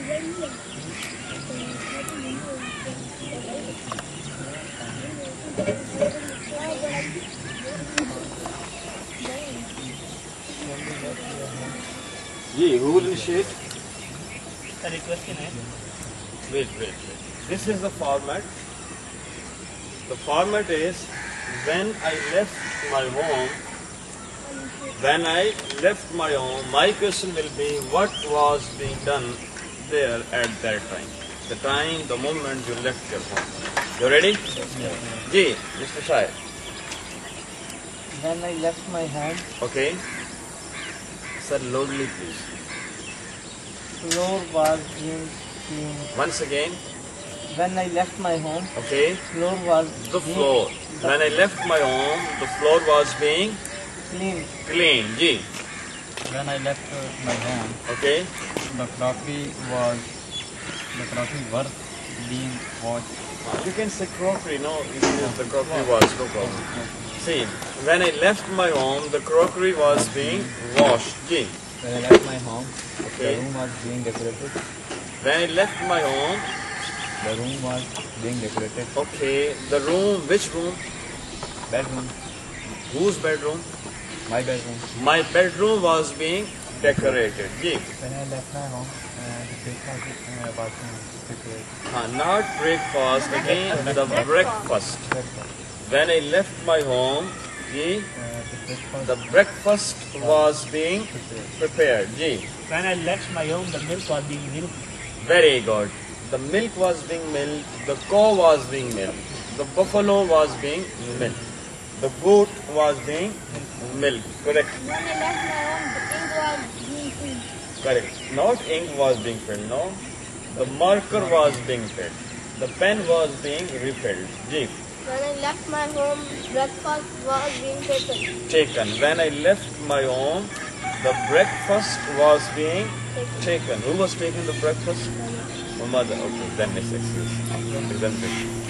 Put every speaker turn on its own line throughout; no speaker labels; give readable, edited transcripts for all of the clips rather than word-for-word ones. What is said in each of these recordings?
Who will initiate? Wait. This is the format. The format is when I left my home. When I left my home, my question will be what was being done there at that time. The time, the moment you left your home. You ready? Ji, Mr. Shahid.
When I left my home.
Okay. Sir, loudly please.
Floor was being clean.
Once again.
When I left my home.
Okay.
Floor was
the floor. When I left my home, the floor was being clean. Ji.
When I left my home.
Okay.
The crockery was being washed.
You can say crockery, no? The crockery was, no problem. See, when I left my home, the crockery was being washed. Ji.
When I left my home,
okay.
The room was being decorated.
When I left my home,
the room was being decorated.
Okay. The room, which room?
Bedroom.
Whose bedroom?
My bedroom.
My bedroom was being decorated. Ji.
When I left my home, the breakfast was prepared.
Not breakfast, again the breakfast. When I left my home, ji, the breakfast was being prepared. Ji.
When I left my home, the milk was being milked.
Very good. The milk was being milked, the cow was being milked, the buffalo was being milked, the goat was being milked. Correct.
When I left my home, the ink was being filled.
Correct. Not ink was being filled, no. The marker was being filled. The pen was being refilled. Ji.
When I left my home, breakfast was being
taken. When I left my home, the breakfast was being taken. Who was taking the breakfast? My mother. Okay, then it's excuse.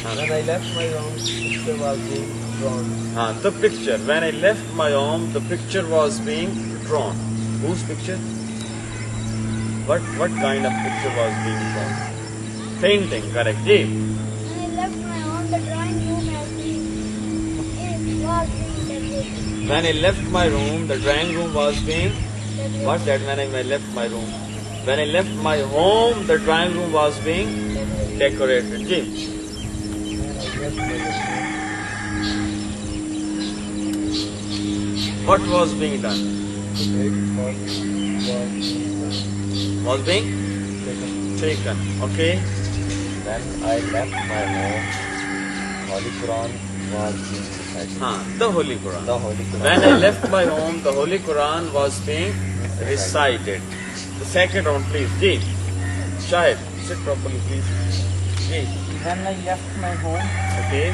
When I left my home, the picture was being drawn.
The picture. When I left my home, the picture was being drawn. Whose picture? What kind of picture was being drawn? Painting, correct. Ji.
When I left my home, the drawing room was being decorated.
When I left my room, the drawing room was being what's that? When I left my room. When I left my home, the drawing room was being decorated. Ji. What was being done? Was being taken. Okay.
When I left my home, Holy Quran was being recited.
The Holy Quran.
The Holy Quran.
When I left my home, the Holy Quran was being recited. The second round, please. Ji. Shahid, sit properly, please. Ji.
When I left my home,
okay.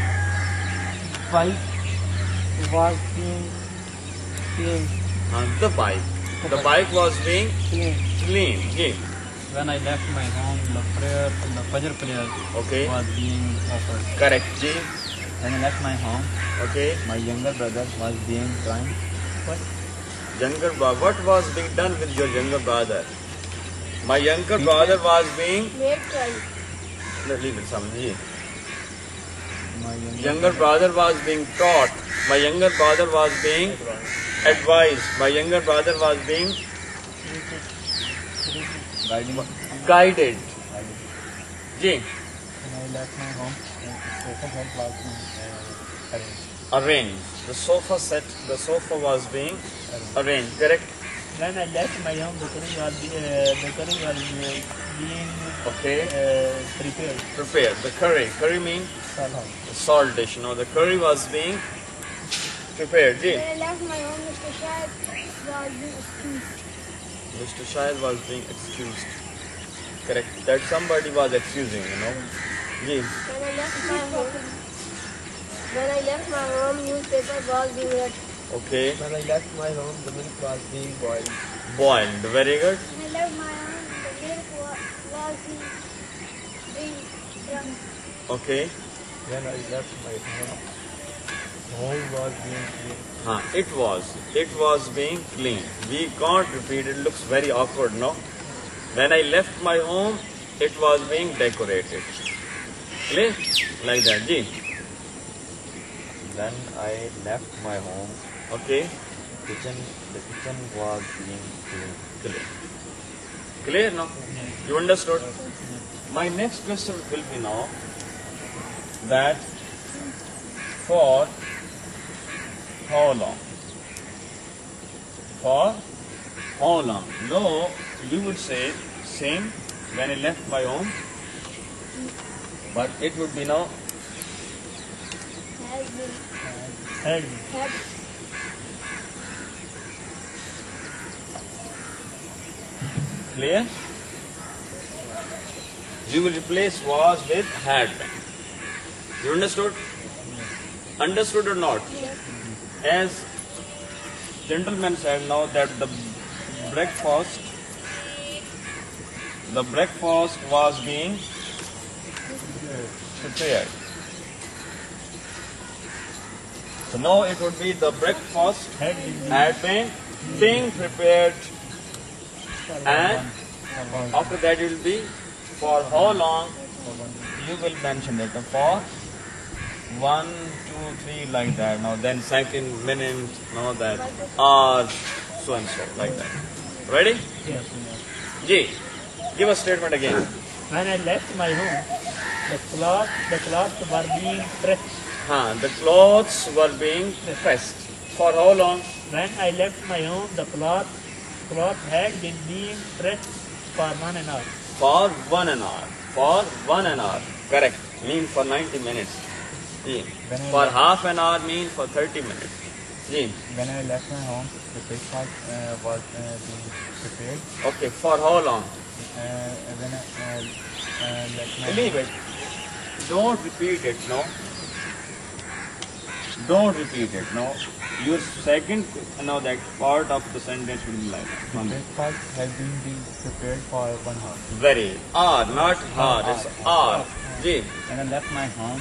Bike was being cleaned.
The bike. The bike was being cleaned. Ji.
When I left my home, the Fajr prayer was being offered.
Correct. Ji.
When I left my home,
okay.
My younger brother was being crying.
What? Younger brother. What was being done with your younger brother? My younger brother was being
made cry.
No, leave it, Samji.
My
younger brother was being taught. My younger brother was being advised. My younger brother was being guided. Ji.
When I left my home, the sofa set was being
arranged. The sofa was being arranged. Correct.
When I left my home, the curry was being prepared.
The curry means salt dish. No, the curry was being prepared. Ji.
When I left my home, Mr. Shahid was being excused.
Mr. Shahid was being excused. Correct. That somebody was excusing, you know. Ji.
When I left my home, newspaper was being read.
Okay.
When I left my home, the milk was being boiled.
Boiled. Very good.
When I left my home, the milk was being drunk.
Okay.
When I left my home, the home was being clean.
It was being clean. We can't repeat. It looks very awkward, no? When I left my home, it was being decorated. Clear? Like that. Ji.
When I left my home,
Okay.
the kitchen was being cleaned.
Clear. Clear now? You understood? My next question will be now that for how long? For how long? No, you would say same when I left my home, but it would be now
Has been.
Had
Had.
clear. You will replace was with had been. You understood? Understood or not? As gentleman said now that the breakfast was being prepared. So now it would be the breakfast had been being prepared, and after that it will be for how long. You will mention it for 1, 2, 3 like that. Now then second, minute, now that hour, so and so like that. Ready?
yes.
Ji, give a statement again.
When I left my home, the clothes were being pressed.
The clothes were being pressed. For how long?
When I left my home, the cloth had been being pressed for 1 hour.
For 1 hour. For 1 hour. Correct. Mean for 90 minutes. Ji. For half an hour mean for 30 minutes. Ji.
When I left my home, the breakfast was being prepared.
Okay. For how long?
When I left my
Leave it. Don't repeat it, no. Don't repeat it, no. Your second, now that part of the sentence will be like that.
home, breakfast has been prepared for 1 hour.
Very. R, not hard. It's R. Ji.
When I left my home,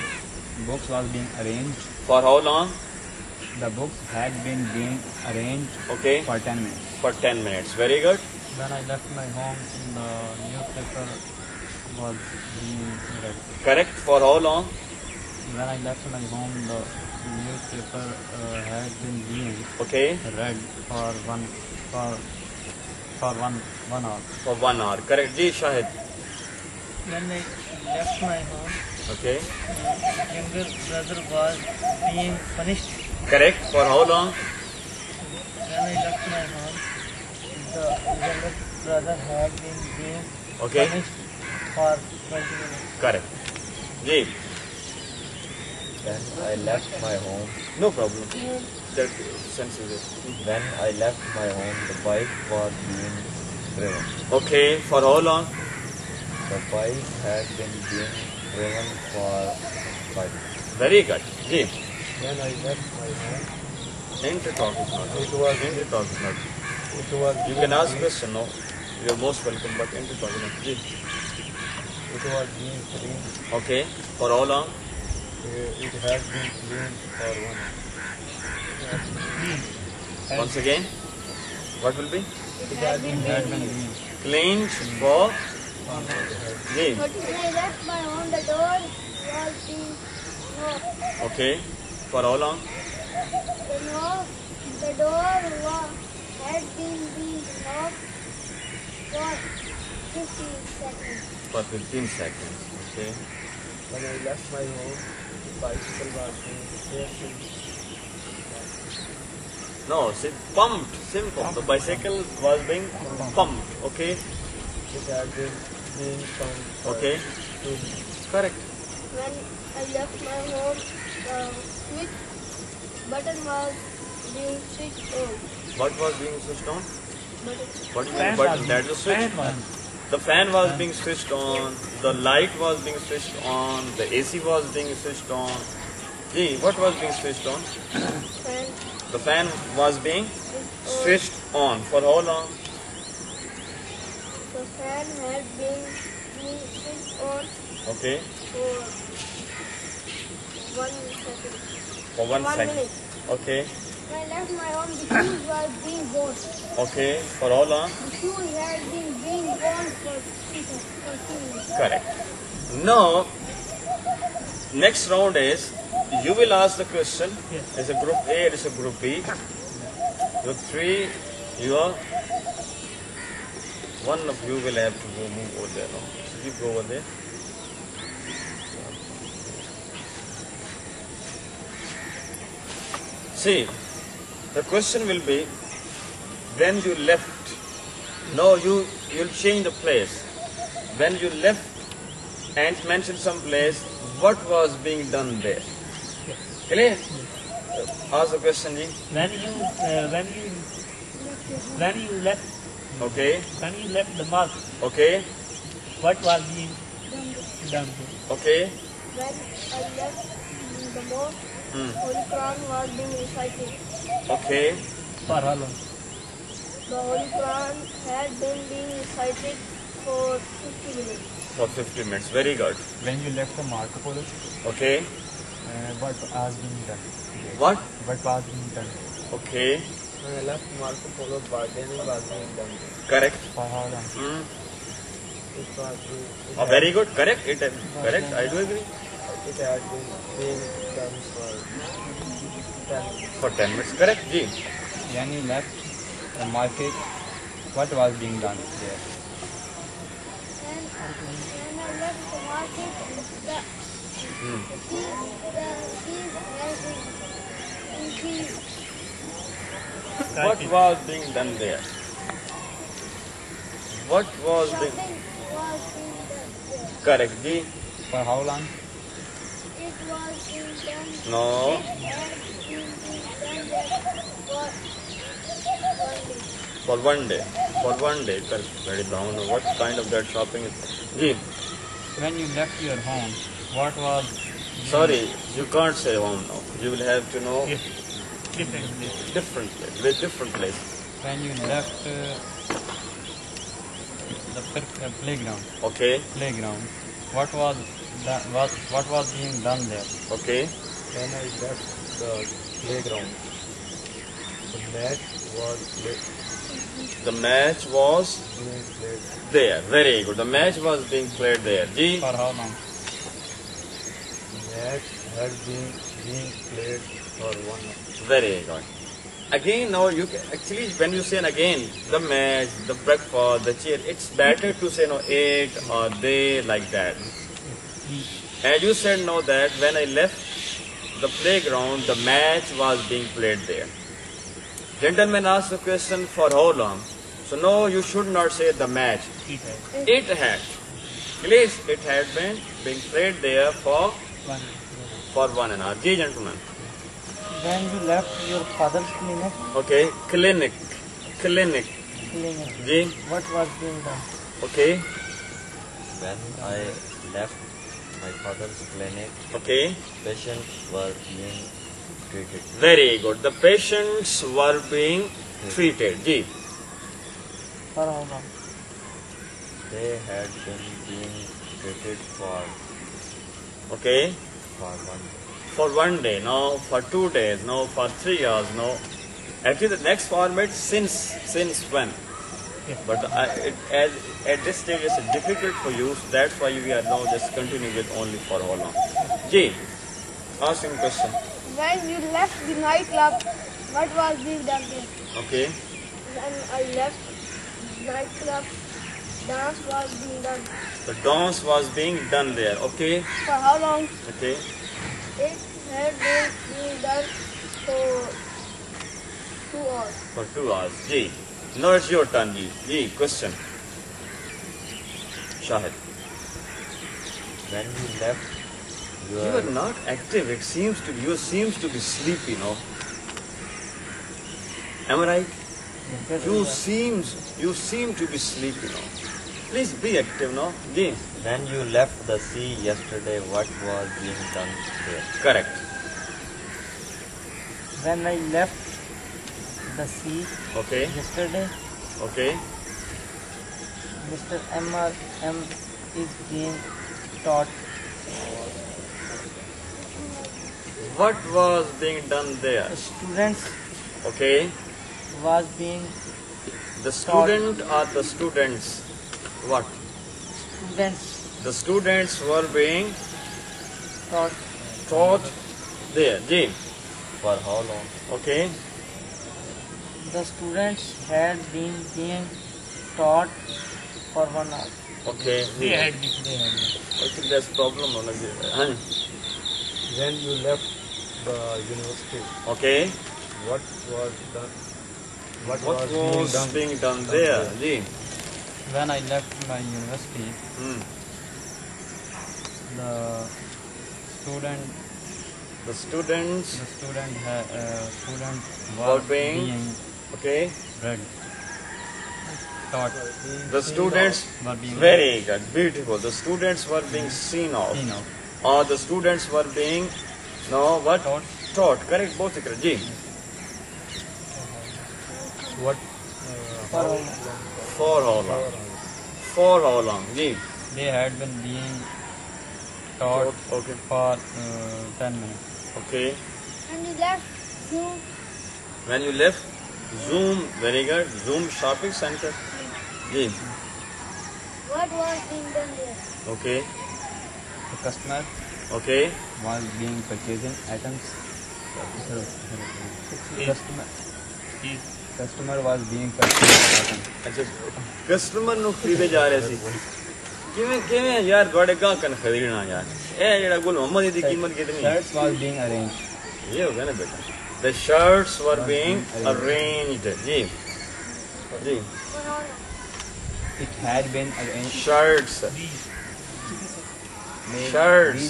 books was being arranged.
For how long?
The books had been being arranged
Okay.
for 10 minutes.
For 10 minutes. Very good.
When I left my home, the newspaper was being read.
Correct. For how long?
When I left my home, the newspaper had been being
Okay.
read for one hour.
For 1 hour. Correct. Ji, Shahid.
When I left my home,
Okay.
younger brother was being punished.
Correct. For how long?
When I left my home, the younger brother had been being
Okay.
punished for 20 minutes.
Correct. Ji.
When I left my home,
No problem. That sense is it.
when I left my home, the bike was being driven.
Okay. For how long?
The bike had been being driven for 5 minutes.
Very good. Ji.
When I left my home,
Intertalk is not.
It was-
Intertalk is not.
it was
You can ask question, no? You're most welcome, but intertalk is not. Ji.
it was being cleaned.
Okay. For how long?
It has been cleaned for 1 hour.
Once again. What will be?
It had been
Had
cleaned.
been
Cleaned for. Ji.
But when I left my home, the door was being locked.
Okay. For how long?
The door had been locked for 15 seconds.
For 15 seconds. Okay.
When I left my home, the bicycle was being repaired.
No, pumped. Simple. The bicycle was being pumped. Okay.
It had been being pumped for
Okay.
2 minutes.
Correct.
When I left my home, the switch button was being switched on.
What was being switched on?
Button.
What do you mean button? That's the switch. The fan was being switched on. The light was being switched on. The AC was being switched on. Gee, what was being switched on?
Fan
The fan was being
switched on.
switched on. For how long?
The fan had been switched on
Okay.
for 1 second.
For 1
1
second.
minute.
Okay.
When I left my home, the shoes were being worn.
Okay. For how long?
The shoes had been being worn for 2 minutes.
Correct. Now, next round is you will ask the question.
Yes.
It's a group A, it is a group B. Group 3, you are. One of you will have to go move over there. No? So you go over there. See, the question will be when you left. No, you'll change the place. When you left and mention some place, what was being done there? Clear? Ask the question, ji.
When you left
Okay.
when you left the mosque,
Okay.
what was being done?
Okay.
When I left the mosque, Holy Quran was being recited.
Okay.
For how long?
The Holy Quran had been being recited for 50 minutes.
For 50 minutes. Very good.
When you left the marketplace,
Okay.
what was being done?
What?
What was being done?
Okay.
When I left Marco Polo, bargaining was being done.
Correct.
For how long?
It was being,
Oh, very good. Correct. Correct. I do agree.
it had been being done for 10
For 10 minutes. Correct. Ji.
When you left the market, what was being done there?
And when I left the market, the fees had been increased.
What was being done there? What was being...
Something was being done there.
Correct. Ji.
For how long?
It was being done.
No.
It had been being done there for 1 day.
For 1 day. Correct. Very down. What kind of that shopping is? Ji.
When you left your home, what was
Sorry. You can't say home now. You will have to know
Yes. Differently.
different place. With different place.
when you left the playground?
Okay.
Playground. What was what was being done there?
Okay.
When I left the playground, the match was
The match was
being played.
there. Very good. The match was being played there. Ji.
For how long?
Match had been being played for 1 hour.
Very good. Again, now you can, actually when you say again the match, the breakfast, the chair, it's better to say no it or they like that. And you said no that when I left the playground, the match was being played there. Gentleman asked the question for how long. So no, you should not say the match. It had. Please, it had been being played there for 1 hour. Ji, gentlemen.
When you left your father's clinic,
Okay, clinic. Ji,
what was being done?
okay,
When I left my father's clinic,
okay.
patients were being treated.
Very good. The patients were being treated. Ji,
For how long?
They had been being treated for
okay.
1 day.
For 1 day, no, for 2 days, no, for 3 hours, no. Actually, the next format since when.
Yeah.
But at this stage, it's difficult for you. So that's why we are now just continuing with only for how long. Ji, ask him question.
When you left the nightclub, what was being done there?
Okay.
When I left the nightclub, dance was being done.
The dance was being done there. Okay.
For how long?
Okay.
It had been being done for 2 hours.
For 2 hours. Ji. Now it's your turn, Ji. Ji, question. Shahid.
When you left
You are
your
not active. It seems to be, you seems to be sleepy, no? Am I right? You seem to be sleepy, no? Please be active, no? Ji.
when you left the sea yesterday, what was being done there?
Correct.
When I left the sea
Okay.
yesterday,
Okay.
Mr. M is being taught.
What was being done there?
Students
Okay.
was being
The student or the students? What?
students
The students were being
taught.
taught there. Ji.
For how long?
Okay.
The students had been being taught for 1 hour.
Okay.
They
Ji.
had been.
I think there's problem on the
When you left the university,
Okay.
what was done?
What was being done there? Ji.
When I left my university,
Hmm.
the student
The students
student
were
was
being okay.
read, taught,
The students
were being
very good, beautiful. The students were being seen of, or the students were being what
Taught.
taught. Correct, both correct. Ji.
What?
For how long? For how long? Ji.
they had been being taught
Okay.
for 10 minutes.
Okay.
And you left Zoom.
When you left Zoom, very good. Zoom shopping center. Ji.
What was being done there?
Okay.
The customer
Okay.
was being purchasing items. Customer was being purchasing items.
अच्छा customer ਨੂੰ ਖਰੀਦੇ ਜਾ ਰਹੇ ਸੀ ਕਿਵੇਂ ਕਿਵੇਂ ਯਾਰ ਤੁਹਾਡੇ ਗਾਹਕਾਂ ਨੇ ਖਰੀਦਣਾ ਯਾਰ ਇਹ ਜਿਹੜਾ ਗੁਲ ਮੁਹੰਮਦ ਦੀ ਕੀਮਤ ਕਿਤਨੀ ਹੈ
Shirts was being arranged.
ये होगा ना बेटा the shirts were being arranged ji ji
It had been arranged.
shirts shirts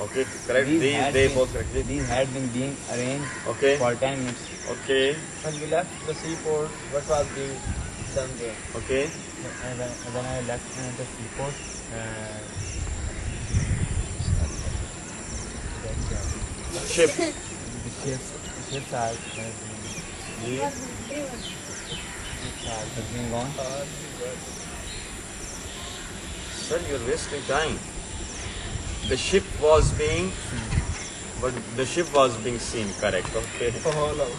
okay correct these
had
they
been-
both correct
These had been being arranged
okay
for 10 minutes.
okay
When we left the seaport, what was being done there?
okay
When I left the seaport,
ship
the ships are
ji
being gone.
sir you're wasting time the ship was being but the ship was being seen correct okay
For how long?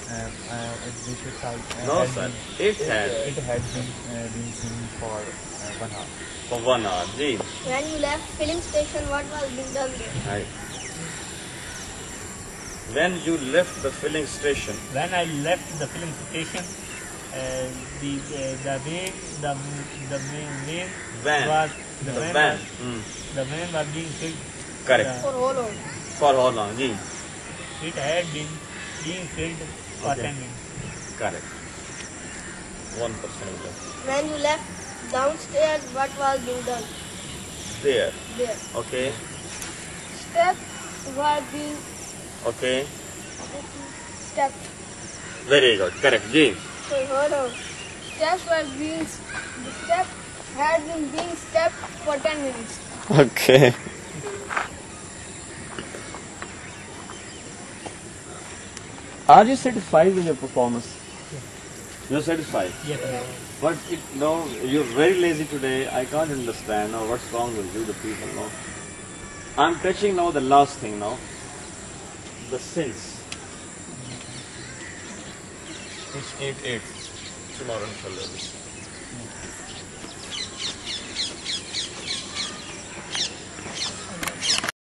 The ships are,
no
had
sir
been-
it had
It had been seen for 1 hour.
for 1 hour ji
When you left filling station, what was being done there?
Right. When you left the filling station,
When I left the filling station, the main
van,
was
the van,
the van was being filled.
correct.
For how long?
For how long? Ji,
It had been being filled for
Okay.
10 minutes.
correct. 1%
When you left downstairs, what was being done
there.
there?
Okay,
Steps were being
okay.
stepped.
Very good. Correct. Ji,
So hold on. Steps were being the step had been being stepped for 10 minutes.
okay. Are you satisfied with your performance? You're satisfied.
Yes.
But no, you're very lazy today. I can't understand now what's wrong with you, the people. No, I'm touching now the last thing now. The sins. Let's eat it tomorrow, inshallah.